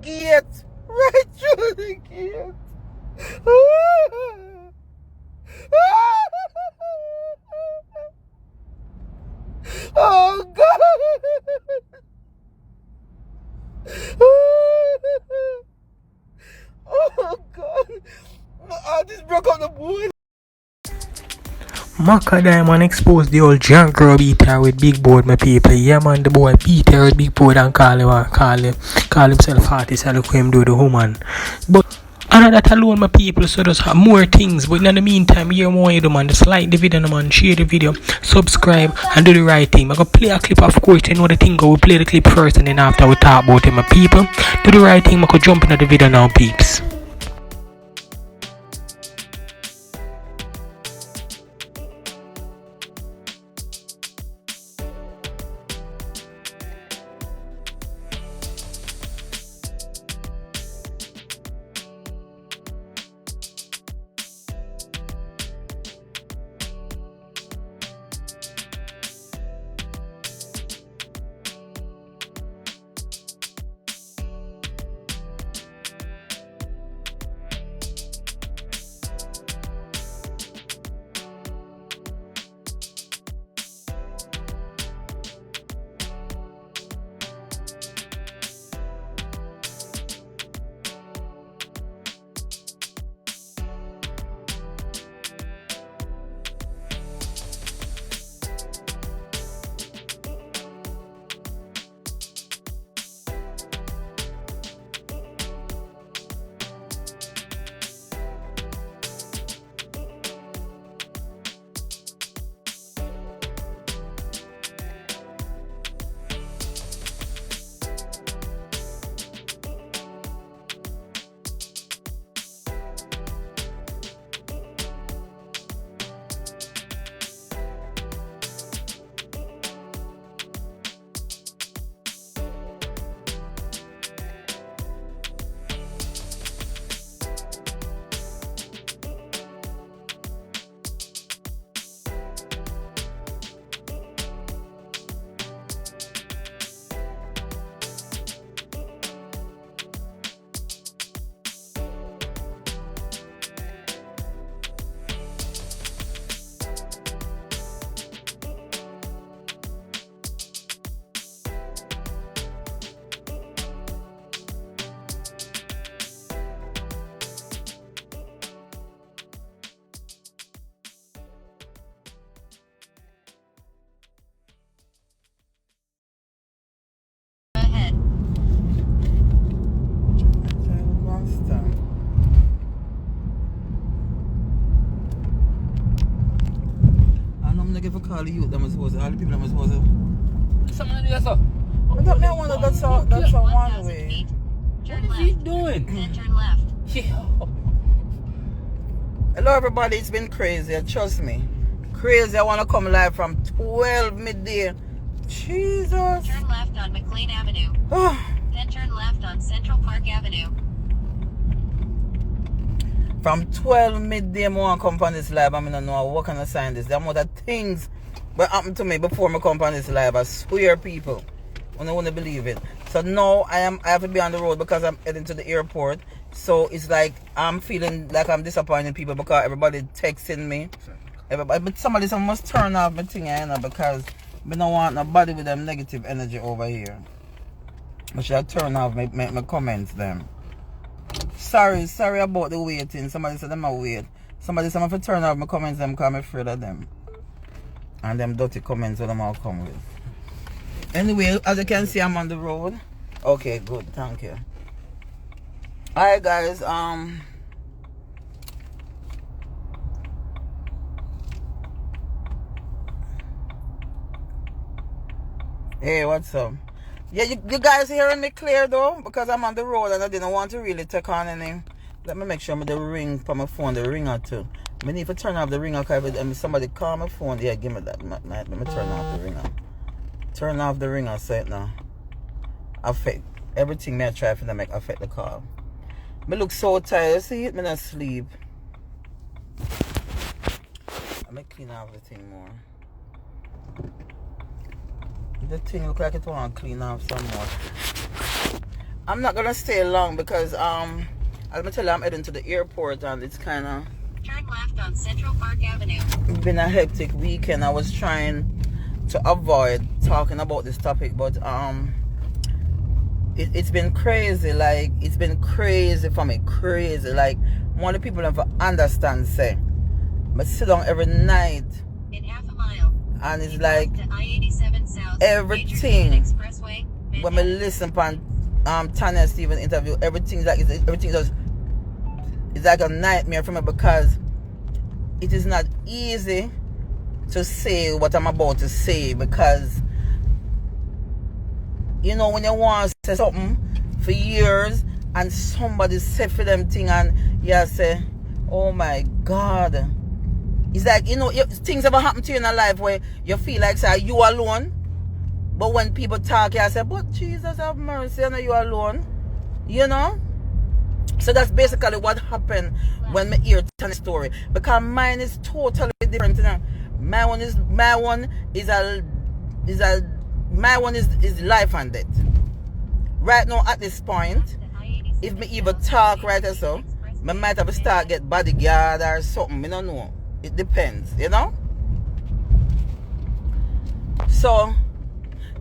gate. Right through the gate. Oh God! Oh God! I just broke up the board. Macka Diamond exposed the old junk girl beat her with big board, my people. Yeah, man, the boy beat her with big board and call himself artist and look him do the woman. But other that alone, my people, so there's more things. But in the meantime, hear more you do, man. Just like the video, man. Share the video, subscribe, and do the right thing. I'm gonna play a clip, of course. You know the thing, go. We play the clip first, and then after we talk about it, my people. Do the right thing. I'm gonna jump into the video now, peeps. All the youth that I'm supposed to, all the people that I'm supposed to. Something to do, sir. I don't know whether that's a one way. What is he doing? Then turn left. Hello everybody, it's been crazy, trust me. Crazy, I want to come live from 12 midday. Jesus. Turn left on McLean Avenue. Then turn left on Central Park Avenue. From 12 midday, I want to come on this live. I don't know what kind of sign this. The amount of things that happened to me before I come on this live. I swear, people. I don't want to believe it. So now I have to be on the road because I'm heading to the airport. So it's like I'm feeling like I'm disappointing people because everybody texting me. But somebody must turn off my thing, you know, because I don't want nobody with them negative energy over here. I should turn off my comments them. Sorry about the waiting. Somebody said them a wait. Somebody said I have to turn off my comments them because I'm afraid of them. And them dirty comments that I'm all come with. Anyway, as you can see, I'm on the road. Okay, good, thank you. Alright guys, hey, what's up? Yeah, you guys hearing me clear though? Because I'm on the road and I didn't want to really take on any. Let me make sure I'm the ring for my phone, the ringer too. I need to turn off the ringer because if somebody call my phone, yeah, give me that. Let me turn off the ringer. Turn off the ringer, say it now. Affect everything me I try to make affect the call. Me look so tired, see it, me not sleep. I may clean off the thing more. The thing look like it want to clean off some more. I'm not gonna stay long because I'm gonna tell you I'm heading to the airport and it's kinda Turn left on Central Park Avenue. been a hectic weekend. I was trying to avoid talking about this topic, but it's been crazy. Like, it's been crazy for me. Crazy. Like, one of the people never understand say. But sit down every night. In half a mile. And it's like To I-87 South. everything. Major Expressway. When we listen upon Tanya Stevens interview, everything's like it's like a nightmare for me because it is not easy to say what I'm about to say because you know when you want to say something for years and somebody say for them thing and you say, oh my God. It's like, you know, things ever happen to you in a life where you feel like say you alone. But when people talk, you say, but Jesus have mercy, I know you alone. You know? So that's basically what happened when I hear Tanya's story. Because mine is totally different. You know? My one is life and death. Right now at this point, if me even talk right or so, I might have to start get bodyguard or something. I don't know. It depends, you know? So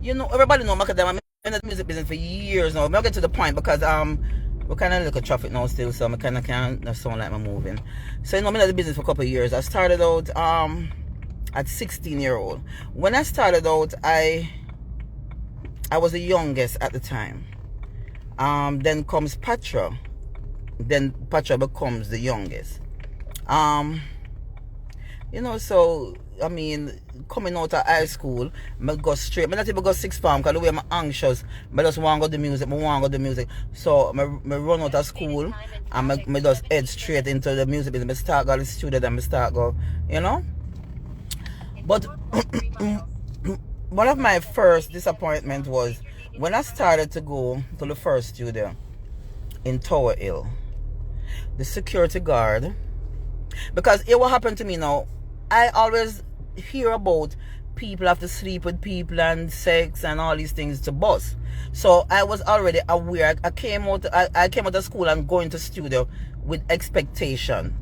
you know, everybody know Macka Diamond. I'm in the music business for years now. I'll get to the point because we're kind of look at traffic now still, so I kind of can't sound like I'm moving. So you know, I'm in the business for a couple of years. I started out at 16-year-old. When I started out, I was the youngest at the time. Then comes Patra. Then Patra becomes the youngest. You know, so I mean, coming out of high school, I go straight. I not even go sixth form because the way I'm anxious. I just want to go to the music. So I run out of school and I just head straight into the music business. I start going to the studio and I start go, you know. But one of my first disappointment was when I started to go to the first studio in Tower Hill. The security guard, because it what happened to me now, I always hear about people have to sleep with people and sex and all these things to bus. So I was already aware. I came out of school and going to studio with expectation.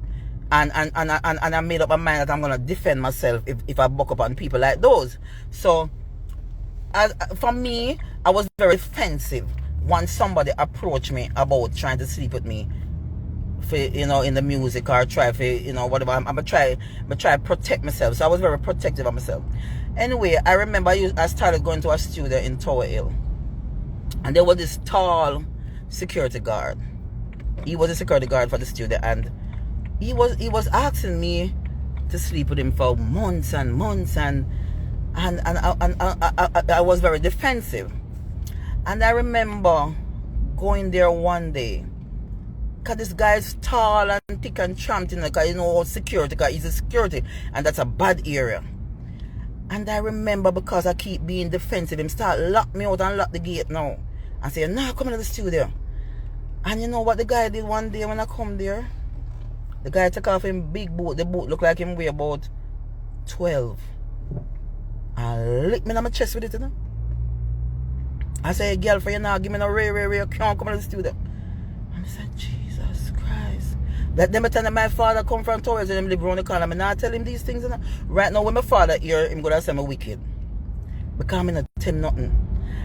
And I made up my mind that I'm gonna defend myself if I buck up on people like those. So for me, I was very defensive when somebody approached me about trying to sleep with me. For, you know, in the music or try for, you know, whatever. I'm gonna try to protect myself. So I was very protective of myself. Anyway, I remember I started going to a studio in Tower Hill, and there was this tall security guard. He was a security guard for the studio, and he was asking me to sleep with him for months and months, and I was very defensive. And I remember going there one day. Because this guy's tall and thick and tramped, you know, because you know security, because he's a security, and that's a bad area. And I remember, because I keep being defensive, him start lock me out and lock the gate now. And say, nah, come into the studio. And you know what the guy did one day when I come there? The guy took off him big boot. The boot looked like him weigh about 12. And lick me in my chest with it, you know. I say, girlfriend, you know, give me no rare, can't come into the studio. And I said, Jesus Christ. That them tell my father come from Torres and him live around the corner. I'm not tell him these things. You know? Right now, when my father here, him gonna say I'm wicked. Because I'm not tell him nothing.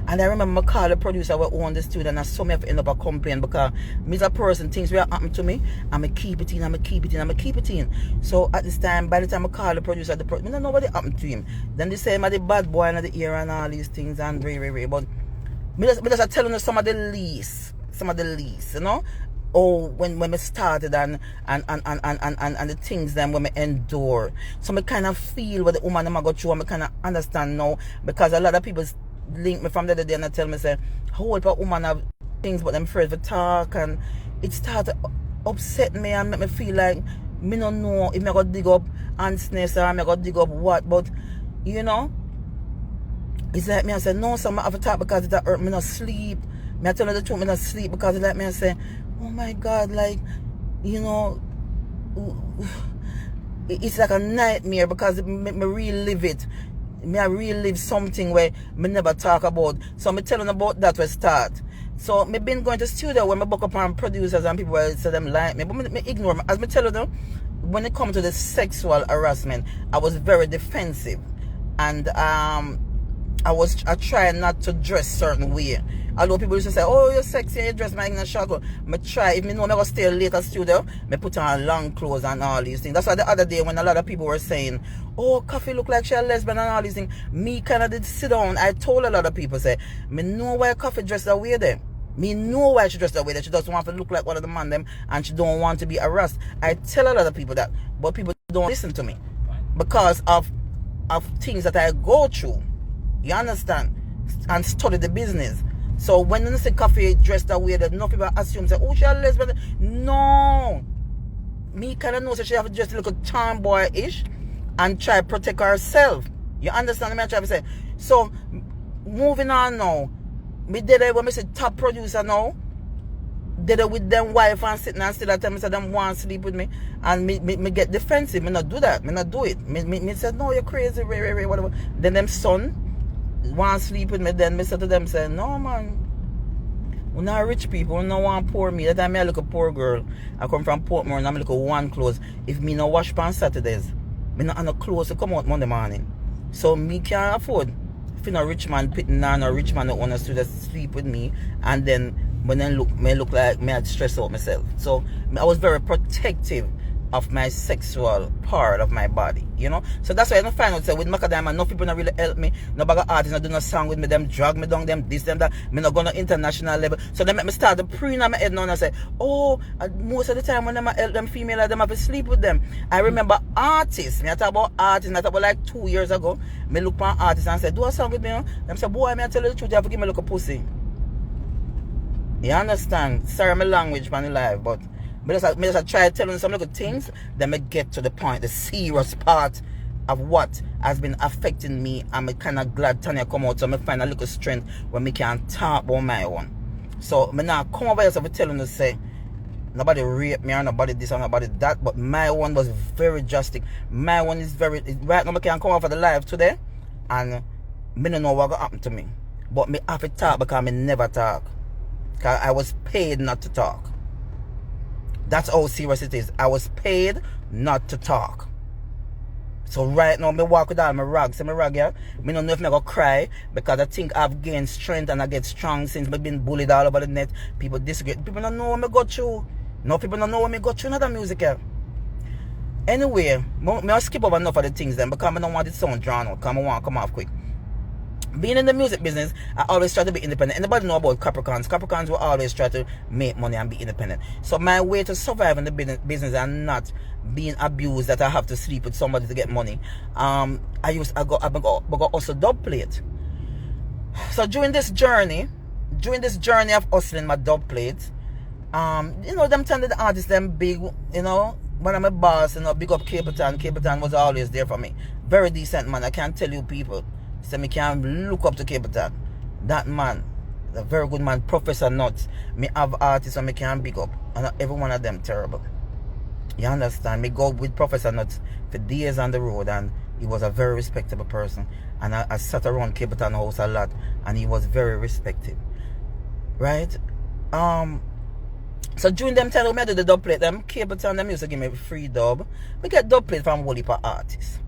And I remember I call the producer who owned the studio, and I saw me have to end up a complaint because me as a person, things will happen to me, I'm going to keep it in. So at this time, by the time I call the producer, I don't know what happened to him. Then they say I'm the bad boy in the ear and all these things and very. But me just telling you some of the least, you know. Oh, when we started and the things then when we endure. So I kind of feel what the woman I go through, and I kind of understand now, because a lot of people link me from the other day and they tell me, say, how old a woman have things but them afraid to talk, and it started upset me and make me feel like me don't know if I got dig up honestness or I got dig up what, but you know, it's like me I say, no, so I have to talk because it hurt me not sleep. Me I tell her the truth, me not sleep because it like me I say, oh my God, like, you know, it's like a nightmare because me relive it. I relive something where me never talk about. So me telling about that we start. So me been going to studio when me book up on producers and people will say them like me, but me ignore me. As me tell you though, when it comes to the sexual harassment, I was very defensive, and I try not to dress certain way. Although people used to say, oh, you're sexy and you dress like in a short clothes. Me try, if me know me go stay late at studio, me put on long clothes and all these things. That's why the other day when a lot of people were saying, oh, Coffee look like she a lesbian and all these things, me kind of did sit down. I told a lot of people, say, me know why Coffee dressed that way there. Me know why she dressed that way, that she doesn't want to look like one of the man them and she don't want to be harassed. I tell a lot of people that, but people don't listen to me because of things that I go through. You understand? And study the business. So when you say Coffee dressed that way, that no people assume, say, oh, she a lesbian. No. Me kind of know that she have to dress a little tomboy-ish and try to protect herself. You understand what I'm trying to say? So, moving on now. Me did it when me say top producer now. Did it with them wife and sitting and still at them say them want to sleep with me. And me get defensive. Me not do that. Me not do it. Me said, no, you're crazy, whatever. Then them son want to sleep with me. Then me said to them, say, no man. We're not rich people. We don't want poor me. That time I look a poor girl. I come from Portmore and I look at one clothes. If me no wash on Saturdays, me not have no clothes to come out Monday morning. So me can't afford. If you know rich man pitting on or rich man that want to just sleep with me, and then when then look like me I'd stress out myself. So I was very protective of my sexual part of my body, you know. So that's why I don't find out, say, with Macka Diamond, no people not really help me. No bag of artists not do no song with me, them drag me down, them this, them that. Me not go to international level. So they make me start the pre in my head now and I say, oh, most of the time when them help them female, them have to sleep with them. I remember artists, me I talk about artists, I talk about like 2 years ago, me look for artists and say, do a song with me, huh? Them say, boy, me I tell you the truth, you have to give me a look a pussy. You understand? Sorry my language man in life, but me just try telling some little things, then I get to the point, the serious part of what has been affecting me. I'm kind of glad Tanya come out, so I find a little strength when me can talk about my own. So me now come over here to telling you, say, nobody raped me or nobody this or nobody that, but my one was very drastic. My one is very, right now I can come over the live today, and me don't know what going to happen to me. But me have to talk because me never talk. Because I was paid not to talk. That's how serious it is. I was paid not to talk. So right now, me walk with all my rags. See my rag here? Me don't know if I'm going to cry because I think I've gained strength and I get strong since I've been bullied all over the net. People disagree. People don't know what I go through. No, people don't know what I go through in other music here. Anyway, I'll skip over enough of the things then because I don't want it sound drawn out because I want to come off quick. Being in the music business, I always try to be independent. Anybody know about Capricorns? Capricorns will always try to make money and be independent. So my way to survive in the business and not being abused that I have to sleep with somebody to get money, I go also dub plate. So during this journey of hustling my dub plate, you know, them telling the artists them big, you know, when I'm a boss, you know, big up Capleton. Capleton was always there for me. Very decent man, I can't tell you people. So me can look up to Capleton. That man, a very good man, Professor Nuts. Me have artists and me can big up. And every one of them terrible. You understand? Me go with Professor Nuts for days on the road and he was a very respectable person. And I sat around Capleton house a lot and he was very respected. Right? So during them time when I do the dub plate, them Capleton them used to give me free dub. We get dub plate from whole heap of artists.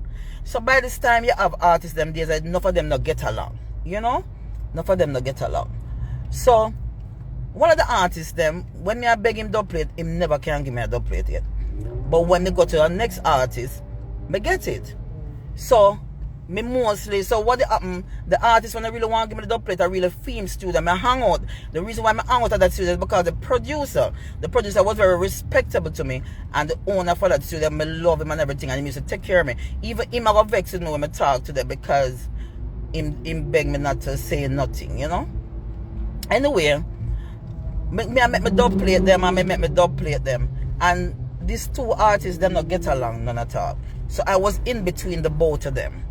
So by this time you have artists them days, enough of them not get along. You know? Enough of them not get along. So one of the artists them, when me I beg him dub plate, him never can give me a dub plate yet. But when me go to the next artist, me get it. So me mostly, so what happen, the artist when I really want to give me the dub plate, I really film studio, me hang out. The reason why I hang out at that studio is because the producer was very respectable to me, and the owner for that studio, me love him and everything, and he used to take care of me. Even him I got vexed with me when I talk to them because him beg me not to say nothing, you know. Anyway, me I make me dub plate them and me make me dub plate them, and these two artists them not get along none at all. So I was in between the both of them.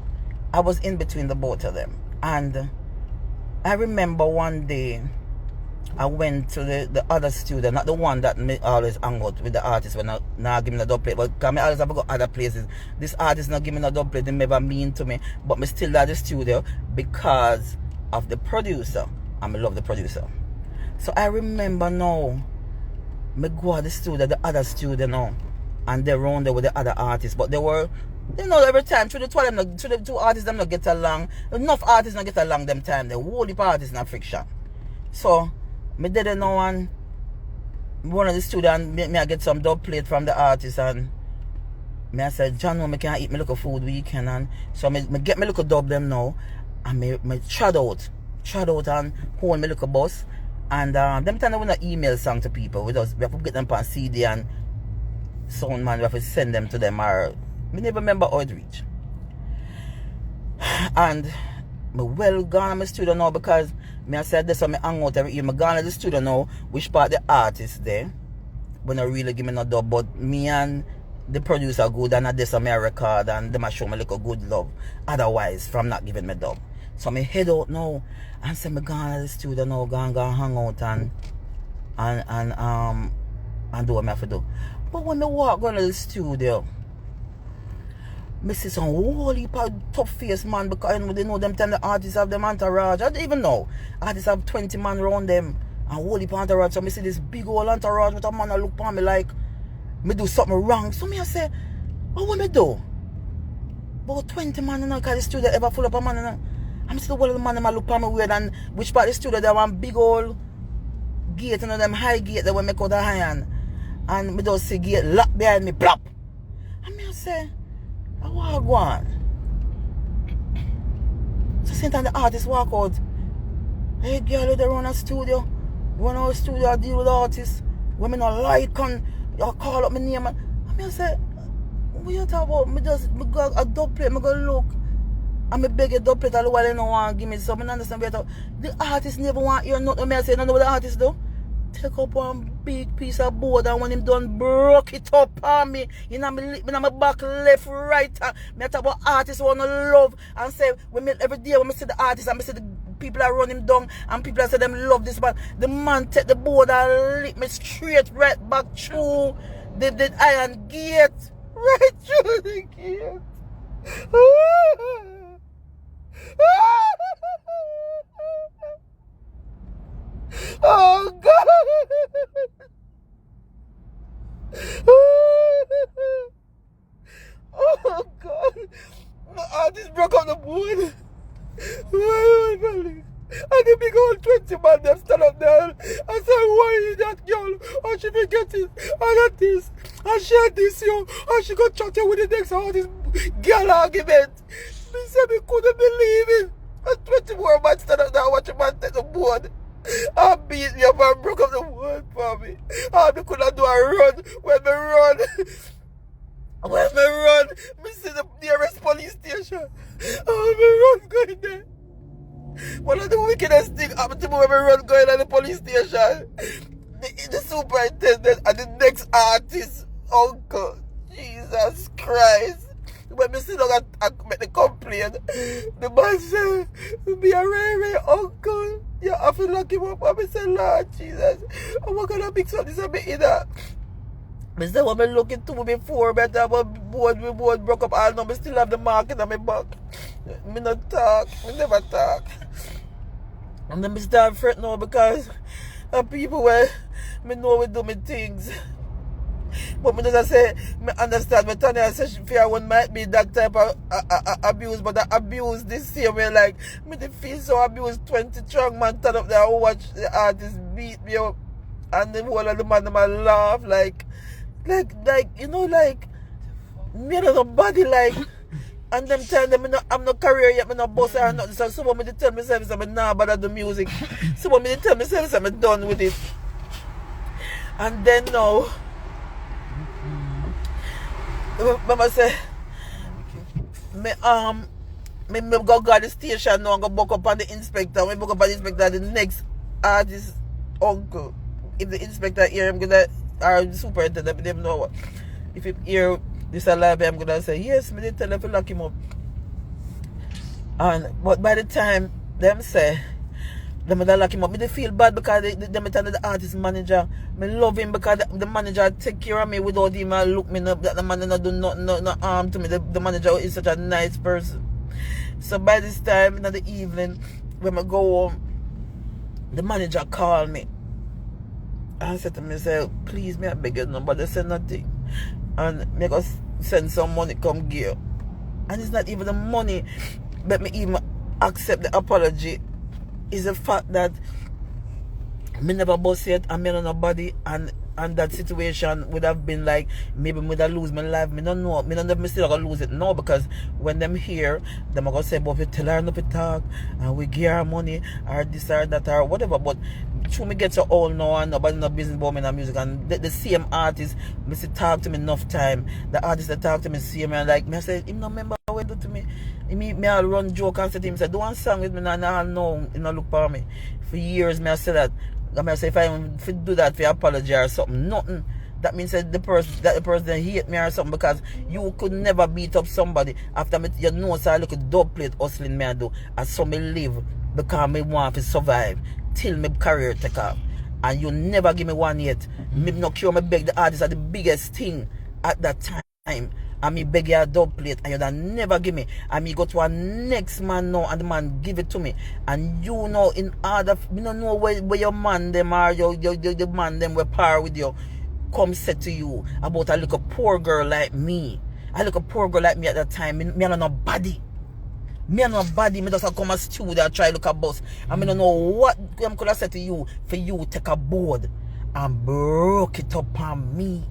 And I remember one day I went to the other studio, not the one that me always hang out with the artist when I give me the dub plate, but because I always have to go other places. This artist not give me the dub plate, they never mean to me, but me still at the studio because of the producer, and I love the producer. So I remember now, me go at the studio, the other studio now, and they're around there with the other artists, but they were, you know, every time through the two of them, through the two artists them not get along. Enough artists not get along them time. The whole heap of artists in friction. So me did it now, and one of the studio and me I get some dub plate from the artist, and me I said, John, no, me can't eat me look of food weekend, and so me get me look of dub them now, and me trod out and hold me look of bus, and them time we not email song to people. We have to get them on CD and sound man, we have to send them to them, or me never remember how it reach. And me well gone to my studio now, because me I said this, so me hang out every year. Me gone to the studio now, which part the artist there, when I really give me no dub, but me and the producer good, and I this me a record, and them a show me like a good love. Otherwise, from not giving me dub. So me head out now, and say me gone to the studio now, go hang out and do what me have to do. But when me walk going to the studio, me see some whole heap of tough face man, because they know them time the artists have them entourage. I don't even know. Artists have 20 man around them and whole heap of entourage. So me see this big old entourage with a man that look on me like me do something wrong. So me I say, what will me do? About 20 man in the studio ever full up a man in a, I'm still one of the man that look on me weird, and which part of the studio there one big old gate, you know, them high gate that we make out the iron. And me just see gate lock behind me, plop. And me I say, I want to go on. So same time the artist walk out. Hey girl, they run a studio. Run our studio, I deal with artists. When me not like, and you call up my name. And me I say, what you talk about? Me go a dub plate, me go look. And me beg a dub plate all the while they don't want to give me something. I understand better. The artist never want to hear nothing. Me I say, no know what the artist do? Take up one big piece of board, and when him done broke it up on me, you know, me my back left, right. And me talk about artists who want to love, and say, when me, every day when me see the artist and me see the people that run him down, and people that say them love this man, the man take the board and lick me straight right back through the iron gate. Right through the gate. Oh God! Oh God! My artist broke up the board. And the big old 20 man them stand up there and say, why is that girl? How she forget it? And that this. And she had this, yo. And she got chatting with the next artist girl argument. Me say me couldn't believe it. And 20 more man stand up there and watch a man take the board. And beat me up and broke up the board for me. And me couldn't do a run. When me run, me see the nearest police station. Oh, me run going there. One of the wickedest things happened to me when we run going to the police station. The superintendent and the next artist, uncle. Jesus Christ. When me sit down and make the complaint, the man said, be a rare uncle. You have to lock him up. And I said, Lord Jesus, I'm not going to mix up this a bit in that. I said, what I'm looking to before, but I board broke up all now. I still have the mark in my back. Me not talk. Me never talk. And then I start fret now because people where me know we do me things. But me just say, me understand. Me Tanya say fear one might be that type of abuse, but the abuse this same way, like me the feel so abused. 20 strong man turn up there and watch the artist beat me up, and the whole of the man them a laugh like you know, like me and nobody like. And them tell them I'm not career yet, I'm not boss or nothing. So someone me tell myself I'm not bad at the music. Someone me tell myself I'm done with it. And then now, Mama say, me go the station now and go book up on the inspector. Me book up on the inspector, the next artist uncle. If the inspector hear him gonna, or the superintendent, they know what. If he hear this alive, I'm gonna say, yes, me did tell them to lock him up. But by the time them say them to lock him up, me they feel bad because them tell the artist manager, me love him because the manager take care of me without him and look me up that the man not do no harm to me. The manager is such a nice person. So by this time in the evening when I go home, the manager called me I said to myself, please, me I beg you, nobody say nothing. And me go send some money come give. And it's not even the money that me even accept the apology. Is the fact that me never bust yet and me no nobody, and that situation would have been like maybe me would have lose my life. Me don't know. Me don't know if me still gonna lose it now, because when them hear, them are gonna say, but we tell her not to talk and we give her money or this or that or whatever. But through me get so old now and nobody no business about me in music, and the same artist me say talk to me enough time. The artist that talk to me see me and like me I say him no remember what do to me. Me I'll run joke and say to him, say do one song with me now, and I know him no look for me. For years me I say that. I say if I do that for apology or something, nothing. That means that the person hate me or something, because you could never beat up somebody after me, you know, so I look at dub plate hustling me I do, and so me live because me want to survive till my career take off. And you never give me one yet. Me no cure, me beg the artist are the biggest thing at that time. And me beg you a dub plate and you don't never give me. And me go to a next man now and the man give it to me. And you know, in order, me don't know where your man them are, your man them will par with you, come say to you about a little poor girl like me. A little poor girl like me at that time. Me don't know body. Me and nobody, me just come a studio and try look a bus. And me don't know what I'm gonna say to you for you take a board and broke it up on me.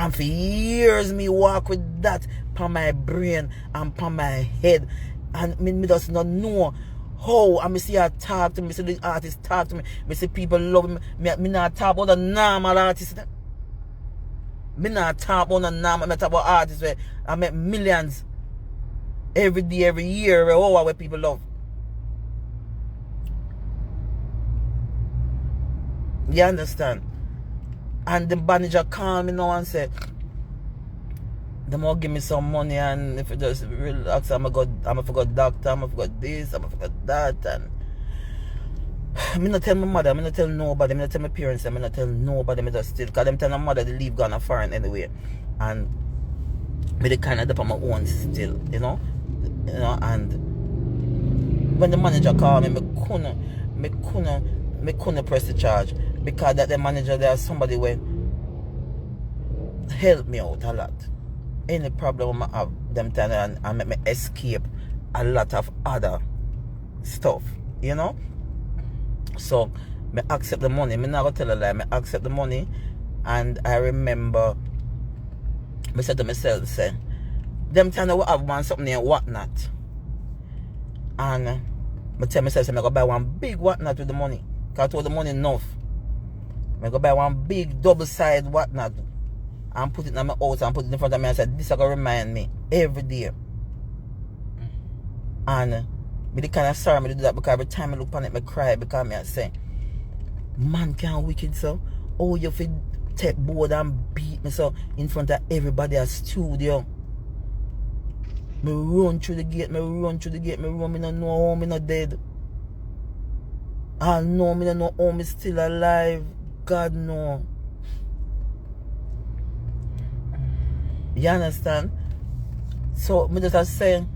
And for years me walk with that upon my brain and upon my head. And me just not know how. And me see her talk to me, see the artist talk to me. Me see people love me. Me not talk about the normal artist. Me not talk about the normal, me talk about artists where I make millions every day, every year, every hour where people love. You understand? And the manager called me now and said, they more give me some money, and if you just relax, I'm a forgot doctor, I'm a forgot this, I'm a forgot that. And I'm not tell my mother, I'm not tell nobody, I'm not tell my parents, I'm not tell nobody, I'm just still, because them tell my mother they leave gone foreign anyway. And me the kind of up on my own still, you know, and when the manager called me, me couldn't press the charge, because that the manager there somebody went help me out a lot. Any problem I have them time and make me escape a lot of other stuff, you know. So me accept the money. Me not gonna tell a lie. Me accept the money, and I remember me said to myself, say, them time I will have one something and whatnot. And I tell myself, say, I go buy one big whatnot with the money. Because I told the money enough. I go buy one big double side whatnot and put it in my house and put it in front of me and said, this is going to remind me every day. And me the kind of sorry me to do that, because every time I look on it, I cry, because I say, man can't wicked so. Oh, you fit take board and beat me so in front of everybody at studio. Me run through the gate, me run, me no know how me not dead. I know me no know how me still alive. God no. You understand? So me just say,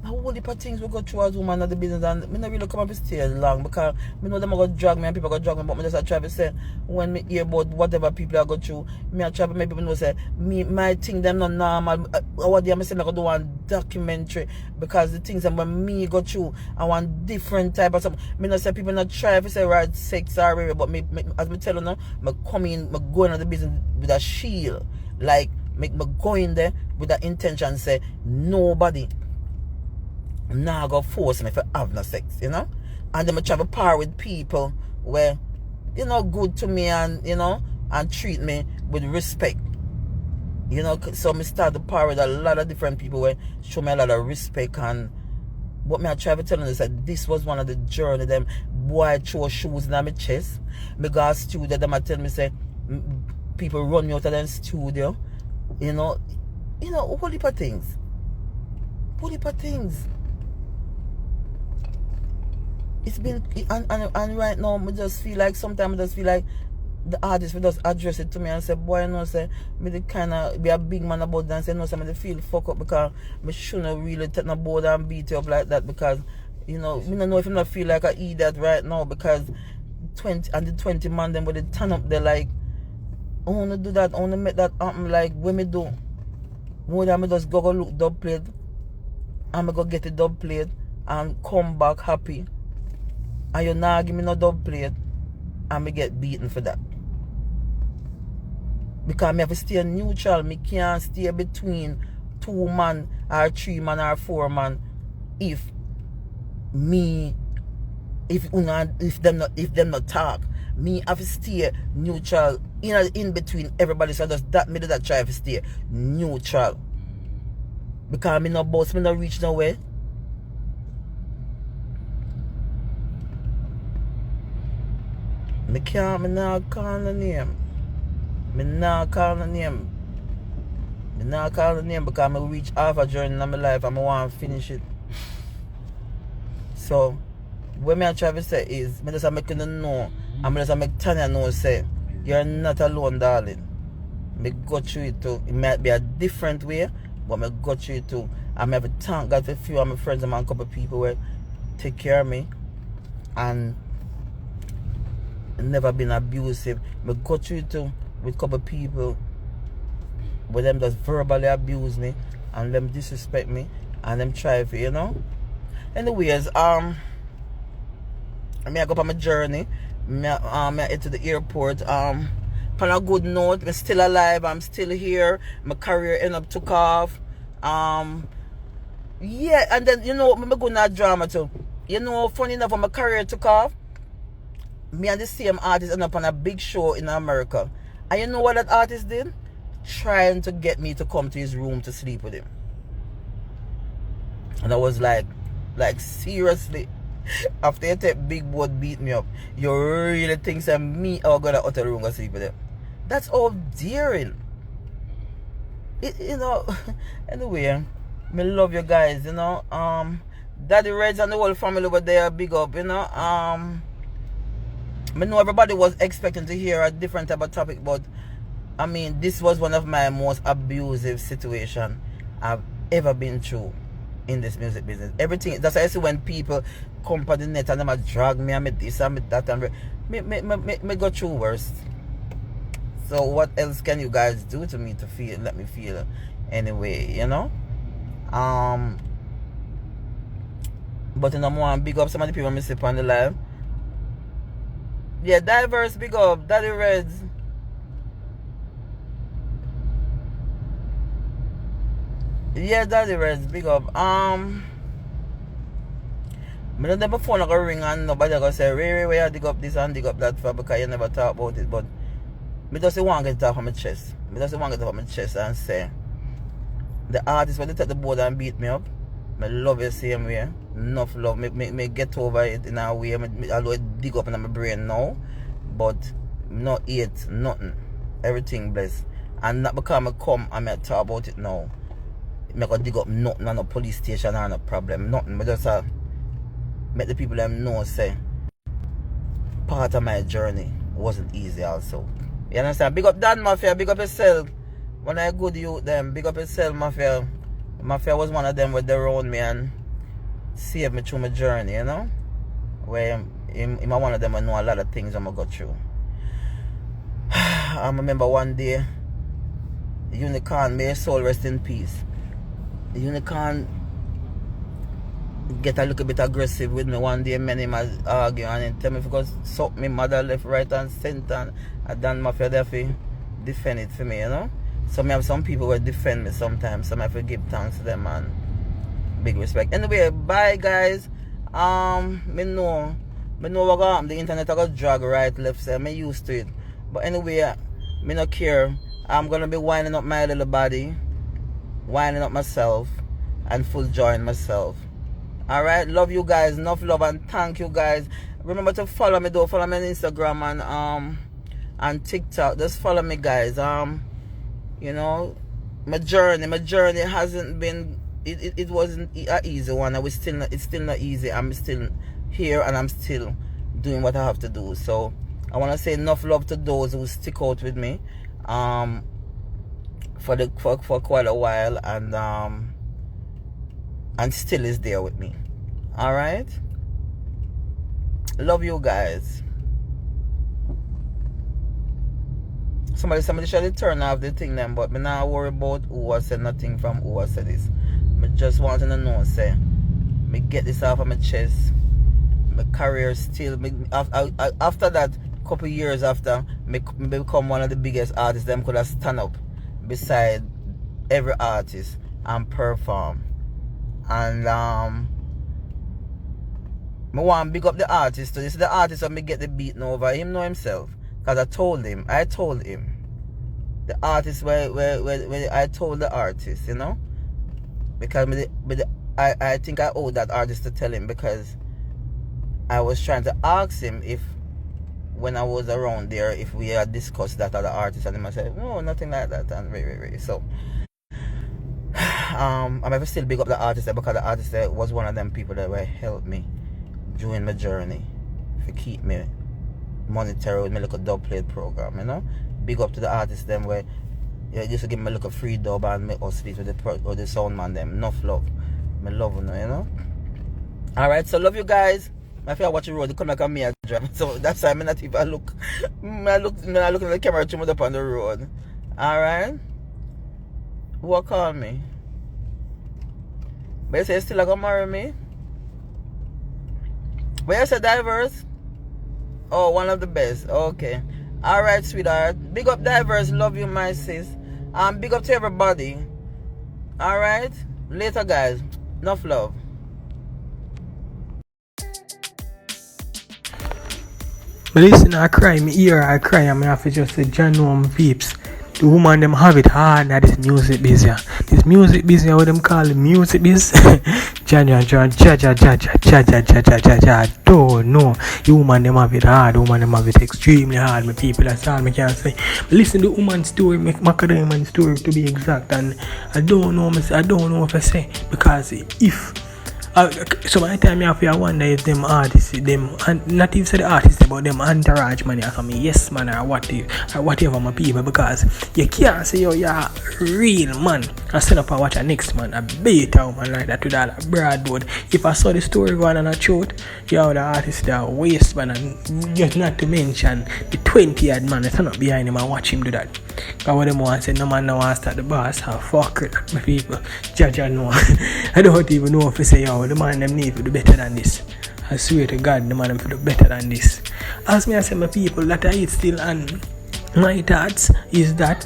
a whole heap of things we go through as woman of the business, and me not really come up stay long, because me know them are going to drag me and people are going to drag me, but me just try to say, when me hear about whatever people are going through, me I try to make people know, say, my thing them not normal. What day I say I go do one documentary, because the things that when me go through, I want different type of something. Me not say people not try if say right sex or whatever, but me as me tell you now, me come in, me go into the business with a shield, like me go in there with that intention, say nobody now go force me for have no sex, you know. And then I travel par with people where, you know, good to me, and you know, and treat me with respect, you know. So me start to par with a lot of different people where show me a lot of respect. And what me I try to tell them is that this was one of the journey. Them boy throw shoes in my chest, me go to studio, them I tell me say people run me out of them studio, you know, a whole heap of things. It's been, and right now, I just feel like, sometimes I just feel like the artist will just address it to me and say, boy, you know, say, me the kind of be a big man about that, and say, no, say, me feel fuck up, because I shouldn't really take no board and beat you up like that, because, you know, I don't know if I not feel like I eat that right now, because 20 and the 20 man them with the turn up there like, I wanna do that, I wanna make that happen like when me do. More than me just go look dub plate. And me go get a dub plate and come back happy. And you not give me no dub plate and me get beaten for that. Because me have to stay neutral. Me can't stay between 2 man or 3 man or 4 man if them not talk. Me have to stay neutral in between everybody. So just that me do that try to stay neutral. Because me no boss, me no reach nowhere. Me not call the name. Me not call the name. Me not call the name because I reach half a journey in my life and I want to finish it. So, what me I try to say is, me just make you know, and me just make Tanya know, say, you're not alone, darling. Me go through it too. It might be a different way, but me go through it too. And I have to thank God for a few of my friends and a couple of people who take care of me and never been abusive. Me go through it too with a couple of people where them just verbally abuse me and them disrespect me and them try for, you know. Anyways, I go on my journey. I head to the airport. On a good note, I'm still alive. I'm still here. My career end up took off. Yeah, and then you know, I'm going to drama too. You know, funny enough, when my career took off, me and the same artist end up on a big show in America. And you know what that artist did? Trying to get me to come to his room to sleep with him. And I was like seriously, after you take big board beat me up, you really think that me are gonna out of the room and sleep with him? That's all daring. You know, anyway, me love you guys, you know. Daddy Reds and the whole family over there, big up, you know. I know everybody was expecting to hear a different type of topic, but I mean, this was one of my most abusive situations I've ever been through in this music business. Everything, that's why I see when people come on the net and them drag me and me this and me that and me go through worse. So what else can you guys do to me to feel, let me feel anyway, you know? But you know, I want to big up some of the people I see on the live. Yeah, Diverse, big up. Daddy Reds. Yeah, Daddy Reds, big up. I don't have a phone like a ring and nobody gonna say, Ray, where you dig up this and dig up that for, because you never talk about it. But I just want to get it off of my chest. I just want to get it off of my chest and say, the artist when they take the board and beat me up, I love you same way. Enough love. Me get over it in a way. Although it dig up in my brain now, but not eat nothing. Everything blessed. And not because I come and I talk about it now. I go dig up nothing on no police station or no problem. Nothing. But just make the people them know, say, part of my journey wasn't easy also. You understand? Big up Dan Mafia, big up yourself. When I go to you them, big up yourself, Mafia. Mafia was one of them with their own me and saved me through my journey, you know? Where I'm one of them I know a lot of things I'm going to go through. I remember one day, Unicorn, may his soul rest in peace. Unicorn get a little bit aggressive with me one day, many might argue and tell me because suck me mother left, right and center and Dan Mafia there for defend it for me, you know? So I have some people who defend me sometimes, so I have to give thanks to them and big respect. Anyway, bye guys. Me know what going on. The internet I got drag right, left, so I'm used to it. But anyway, me not care. I'm gonna be winding up my little body, winding up myself, and full joy in myself. Alright, love you guys, enough love and thank you guys. Remember to follow me though, follow me on Instagram and TikTok. Just follow me guys. You know, my journey hasn't been it wasn't an easy one. It's still not easy. I'm still here and I'm still doing what I have to do. So I want to say enough love to those who stick out with me for quite a while and still is there with me. All right, love you guys. somebody should turn off the thing then, but me not worry about who I said nothing from who I said this. Me just want to know, say, me get this off of my chest. My career still, after that, couple years after, me become one of the biggest artists. Them could have stand up beside every artist and perform. And me want to big up the artist. So this is the artist that me get the beating over. Him know himself. Because I told him. The artist where I told the artist, you know. Because I think I owe that artist to tell him, because I was trying to ask him if when I was around there if we had discussed that other artist, and he said, no, nothing like that, and very. So I'm ever still big up the artist there, because the artist there was one of them people that were helped me during my journey to keep me monetary with my little dub plate program, you know. Big up to the artists them where used to give me a little free dub and make us speak with the sound man them. Enough love. Me love you, you know. Alright, so love you guys. I feel I watch the road, they come like a me a drive. So that's why I'm not even look. I look at the camera to up on the road. Alright? Who call me? But you say you still gonna marry me? But you say diverse? Oh, one of the best. Okay. Alright, sweetheart. Big up diverse. Love you, my sis. Big up to everybody. Alright? Later, guys. Enough love. But listen, I cry, me ear, I cry, and I have to just say, John know my peeps. The woman them have it hard now, this music business. This music business, what them call it, music business. Don't know. The woman them have it hard, the woman them have it extremely hard, my people, that's all I can say. But listen, the woman's story, Macka Diamond story to be exact, and I don't know if I say, because if so by the time you have to wonder if them artists, them, and not even say the artists, but them entourage man, or something, yes man, or whatever my people, because you can't say you're real man and stand up and watch a next man, a beta woman like that with all that broadboard. If I saw the story going on a shoot, you have the artists that waste man, and just not to mention the 20-odd man that stand up behind him and watch him do that. Because what them want to say, no man now wants to start the boss, fuck it, my people. Jaja know. I don't even know if I say, yo, the man them need to do better than this. I swear to God, the man them to do better than this. As me I say, my people, that I eat still, and my thoughts is that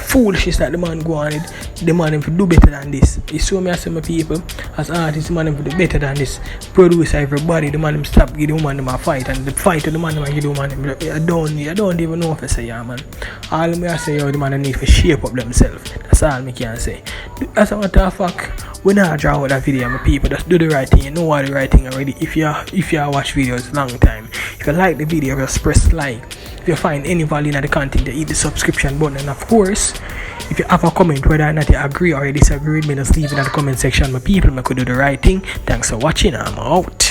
foolishness that the man go on it, the man them to do better than this. You saw me I say, my people, as artists, the man them to do better than this. Producer, everybody, the man them stop give the woman them a fight, and the fight of the man them give the woman them, I don't even know if I say, yeah man. All me I say, yo, the man them need to shape up themselves. That's all me can say. As a matter of fact, when I draw out that video, my people, just do the right thing. You know what the right thing already. If you watch videos long time, if you like the video, just press like. If you find any value in the content, you hit the subscription button. And of course, if you have a comment whether or not you agree or you disagree with me, just leave it in the comment section. My people, I could do the right thing. Thanks for watching. I'm out.